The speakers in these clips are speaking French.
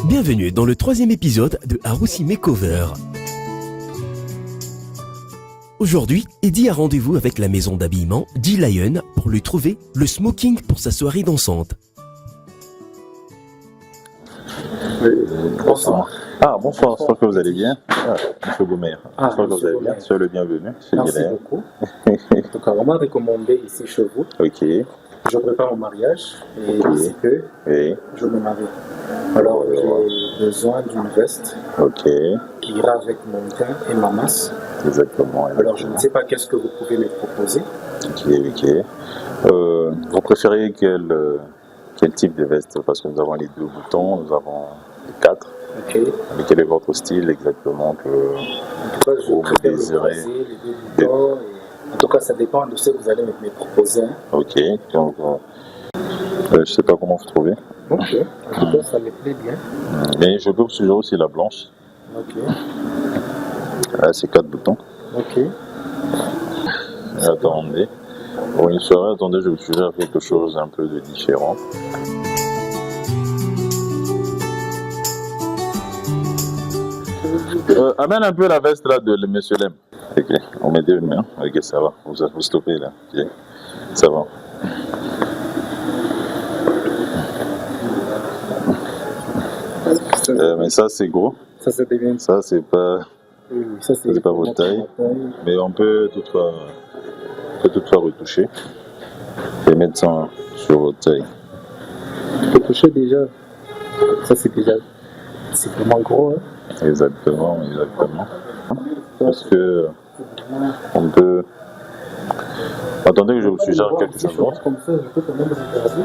Bienvenue dans le 3e épisode de Haroussi Makeover. Aujourd'hui, Eddie a rendez-vous avec la maison d'habillement D-Lion pour lui trouver le smoking pour sa soirée dansante. Bonsoir. Bonsoir, j'espère que vous allez bien. Monsieur Boumer, j'espère que vous allez bien. Soyez le bienvenu. Merci beaucoup. En tout cas, on m'a recommandé ici chez vous. Ok. Je prépare mon mariage et d'ici peu, je me marie. Alors, j'ai besoin d'une veste qui ira avec mon teint et ma masse. Exactement. Alors, je ne sais pas qu'est-ce que vous pouvez me proposer. Ok. Vous préférez quel type de veste? Parce que nous avons les 2 boutons, nous avons les 4. Ok. Mais quel est votre style exactement que En tout cas, je préfère le croisé, les 2 boutons. En tout cas, ça dépend de ce que vous allez me proposer. Ok. Donc, je ne sais pas comment vous trouvez. Ok. En tout cas, ça me plaît bien. Mais je peux vous suggérer aussi la blanche. Ok. Là, c'est 4 boutons. Ok. Attendez. Pour une soirée, attendez, je vous suggère quelque chose un peu de différent. Amène un peu la veste là de Monsieur Lem. Ok, on met 2 mains. Ok, ça va. Vous stoppez là. Ok, ça va. Mais ça c'est gros. Ça c'est bien. Ça c'est pas. Oui, ça c'est pas votre taille. Mais on peut toutefois retoucher et mettre ça sur votre taille. Retoucher déjà. Ça c'est déjà. C'est vraiment gros. Hein? Exactement. Parce que on peut. Attendez que je vous suggère quelque chose d'autre. Comme ça, je peux quand même regarder.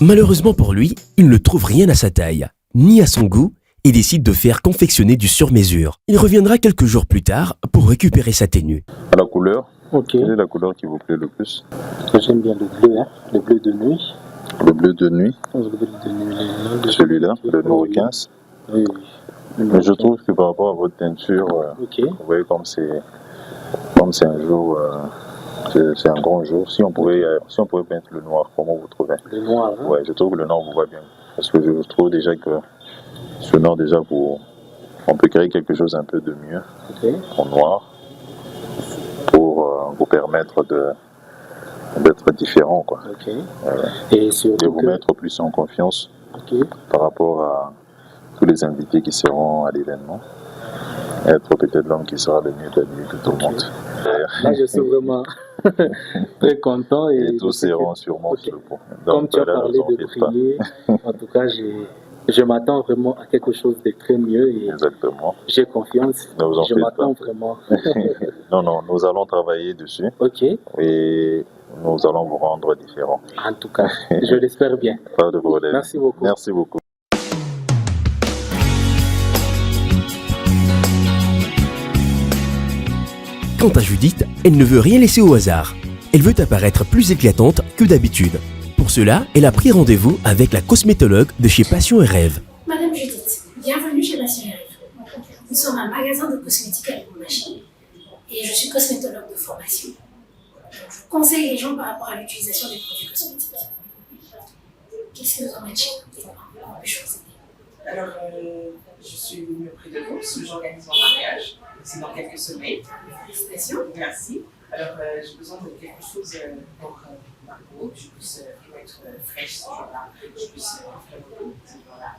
Malheureusement pour lui, il ne trouve rien à sa taille, ni à son goût, et décide de faire confectionner du sur-mesure. Il reviendra quelques jours plus tard pour récupérer sa tenue. À la couleur, ok. Quelle est la couleur qui vous plaît le plus? J'aime bien le bleu, hein? Le bleu de nuit. Le bleu de nuit. Le bleu de nuit. Celui-là, le numéro 15. Oui. Mais je trouve que par rapport à votre teinture, vous voyez comme c'est un jour, c'est un grand jour. Si on pouvait peindre le noir, comment vous trouvez? Le noir, hein? Ouais, je trouve que le noir vous va bien. Parce que je trouve déjà que ce noir déjà on peut créer quelque chose un peu de mieux en noir pour vous permettre d'être différent, quoi. Et vous mettre plus en confiance par rapport à tous les invités qui seront à l'événement. Être peut-être l'homme qui sera le mieux habillé que tout le monde. Là, je suis vraiment très content. Et tous seront sûrement sur le point. Comme tu as parlé de prier, en tout cas, je m'attends vraiment à quelque chose de très mieux. Et exactement. J'ai confiance. Je m'attends vraiment. Non, nous allons travailler dessus. Et nous allons vous rendre différents. En tout cas, je l'espère bien. Pas de problème. Merci beaucoup. Merci beaucoup. Quant à Judith, elle ne veut rien laisser au hasard. Elle veut apparaître plus éclatante que d'habitude. Pour cela, elle a pris rendez-vous avec la cosmétologue de chez Passion et Rêve. Madame Judith, bienvenue chez Passion et Rêve. Nous sommes un magasin de cosmétiques avec mon machine. Et je suis cosmétologue de formation. Je conseille les gens par rapport à l'utilisation des produits cosmétiques. Qu'est-ce que vous en dites? Comment puis-je vous aider? Alors, je suis venue auprès de vous parce que j'organise mon mariage. C'est dans quelques semaines. Félicitations. Merci. Alors, j'ai besoin de quelque chose pour ma peau, que je puisse être fraîche ce jour-là, que je puisse faire mon peau ce jour-là.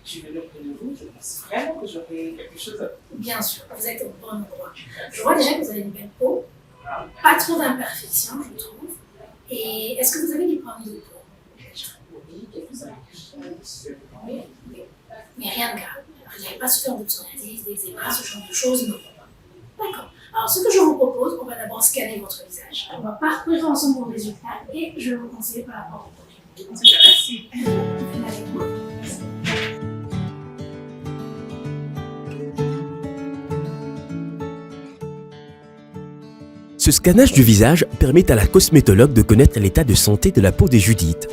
Je suis venue auprès de vous, je pense vraiment que j'aurai quelque chose. Bien sûr, vous êtes au bon endroit. Je vois déjà que vous avez une belle peau, pas trop d'imperfections, je trouve. Et est-ce que vous avez des problèmes de peau? Oui, quelques-uns. Oui. Mais rien de grave. Vous n'avez pas souffert de psoriasis, d'eczéma, ce genre de choses, non. D'accord. Alors, ce que je vous propose, on va d'abord scanner votre visage. On va parcourir ensemble vos résultats et je vais vous conseiller par rapport au produit. Merci. Avec moi. Ce scannage du visage permet à la cosmétologue de connaître l'état de santé de la peau de Judith.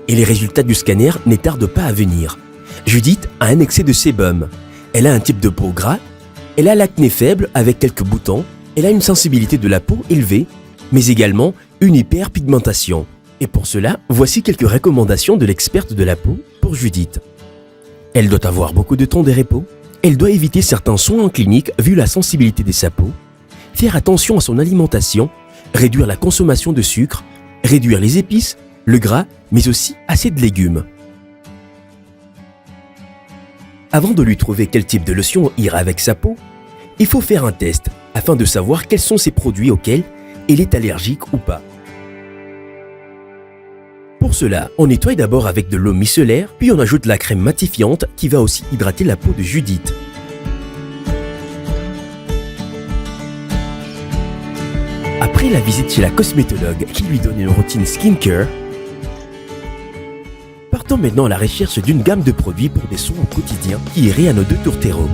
Et les résultats du scanner ne tardent pas à venir. Judith a un excès de sébum. Elle a un type de peau gras. Elle a l'acné faible avec quelques boutons. Elle a une sensibilité de la peau élevée, mais également une hyperpigmentation. Et pour cela, voici quelques recommandations de l'experte de la peau pour Judith. Elle doit avoir beaucoup de temps de repos. Elle doit éviter certains soins en clinique vu la sensibilité de sa peau. Faire attention à son alimentation, réduire la consommation de sucre, réduire les épices, le gras, mais aussi assez de légumes. Avant de lui trouver quel type de lotion ira avec sa peau, il faut faire un test afin de savoir quels sont ces produits auxquels elle est allergique ou pas. Pour cela, on nettoie d'abord avec de l'eau micellaire, puis on ajoute la crème matifiante qui va aussi hydrater la peau de Judith. Après la visite chez la cosmétologue qui lui donne une routine skincare, partons maintenant à la recherche d'une gamme de produits pour des soins au quotidien qui iraient à nos deux tourtereaux.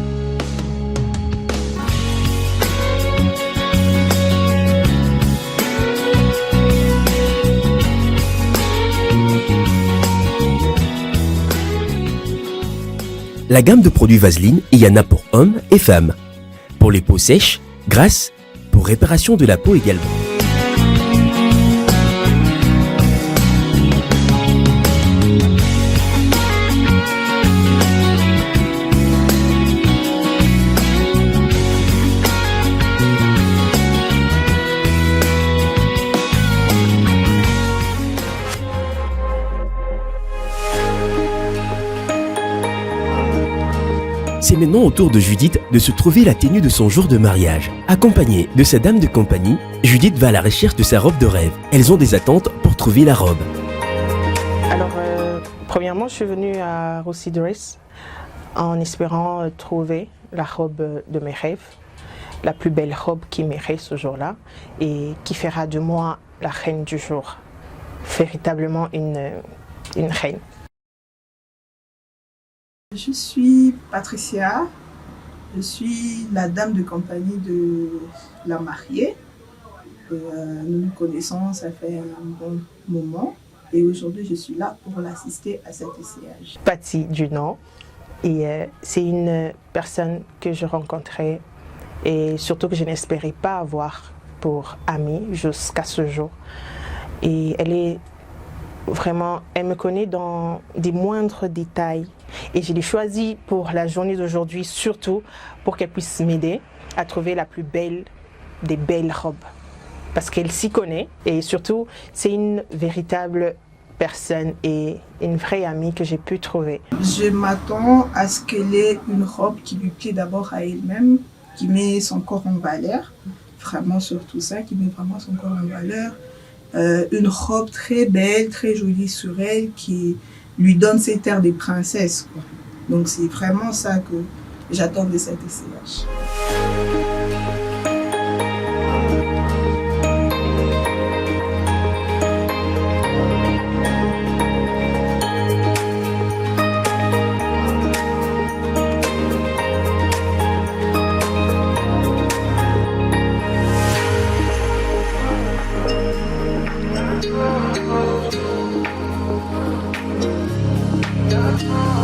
La gamme de produits Vaseline, il y en a pour hommes et femmes. Pour les peaux sèches, grasses, pour réparation de la peau également. C'est maintenant au tour de Judith de se trouver la tenue de son jour de mariage. Accompagnée de sa dame de compagnie, Judith va à la recherche de sa robe de rêve. Elles ont des attentes pour trouver la robe. Alors, premièrement, je suis venue à Rossi Dress en espérant trouver la robe de mes rêves, la plus belle robe qui m'irait ce jour-là et qui fera de moi la reine du jour, véritablement une reine. Je suis Patricia, je suis la dame de compagnie de la mariée. Nous nous connaissons, ça fait un bon moment et aujourd'hui je suis là pour l'assister à cet essayage. Patty du nom, et c'est une personne que je rencontrais et surtout que je n'espérais pas avoir pour amie jusqu'à ce jour. Et elle me connaît dans des moindres détails. Et je l'ai choisie pour la journée d'aujourd'hui, surtout pour qu'elle puisse m'aider à trouver la plus belle des belles robes. Parce qu'elle s'y connaît et surtout, c'est une véritable personne et une vraie amie que j'ai pu trouver. Je m'attends à ce qu'elle ait une robe qui lui plaît d'abord à elle-même, qui met son corps en valeur. Vraiment surtout ça, qui met vraiment son corps en valeur. Une robe très belle, très jolie sur elle, qui lui donne cet air des princesses, quoi. Donc c'est vraiment ça que j'attends de cet essayage.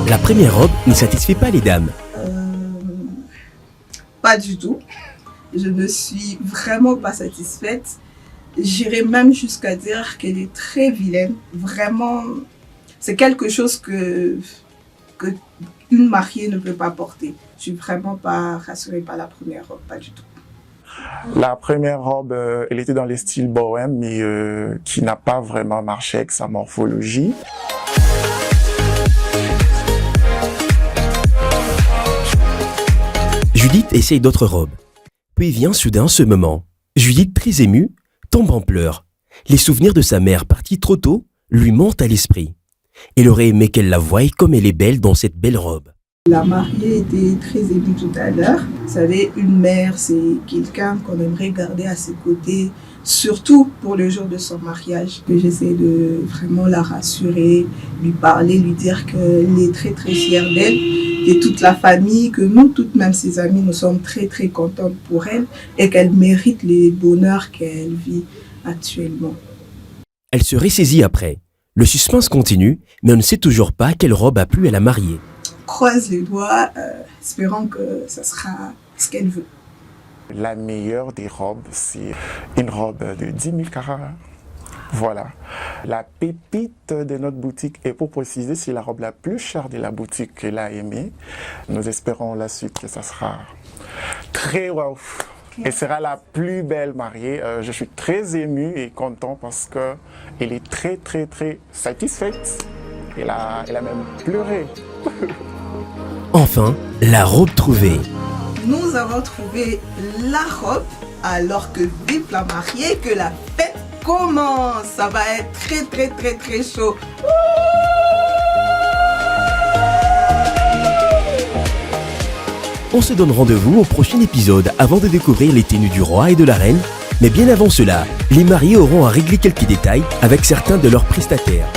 La première robe ne satisfait pas les dames. Pas du tout. Je ne suis vraiment pas satisfaite. J'irais même jusqu'à dire qu'elle est très vilaine. Vraiment, c'est quelque chose que une mariée ne peut pas porter. Je suis vraiment pas rassurée par la première robe, pas du tout. La première robe, elle était dans le style bohème, mais qui n'a pas vraiment marché avec sa morphologie. Judith essaye d'autres robes. Puis vient soudain ce moment. Judith, très émue, tombe en pleurs. Les souvenirs de sa mère partie trop tôt lui montent à l'esprit. Elle aurait aimé qu'elle la voie comme elle est belle dans cette belle robe. La mariée était très émue tout à l'heure. Vous savez, une mère, c'est quelqu'un qu'on aimerait garder à ses côtés, surtout pour le jour de son mariage. Que j'essaie de vraiment la rassurer, lui parler, lui dire qu'elle est très très fière d'elle, et toute la famille, que nous, toutes même ses amis, nous sommes très très contentes pour elle et qu'elle mérite les bonheurs qu'elle vit actuellement. Elle se ressaisit après. Le suspense continue, mais on ne sait toujours pas quelle robe a plu à la mariée. Croise les doigts, espérant que ça sera ce qu'elle veut. La meilleure des robes, c'est une robe de 10 000 carats. Voilà. La pépite de notre boutique, et pour préciser, c'est la robe la plus chère de la boutique qu'elle a aimée. Nous espérons la suite que ça sera très wow. Elle sera la plus belle mariée. Je suis très ému et content parce qu'elle est très très très satisfaite. Elle a même pleuré. Enfin, la robe trouvée. Nous avons trouvé la robe alors que vive la mariée, que la fête commence. Ça va être très très très très chaud. On se donne rendez-vous au prochain épisode avant de découvrir les tenues du roi et de la reine. Mais bien avant cela, les mariés auront à régler quelques détails avec certains de leurs prestataires.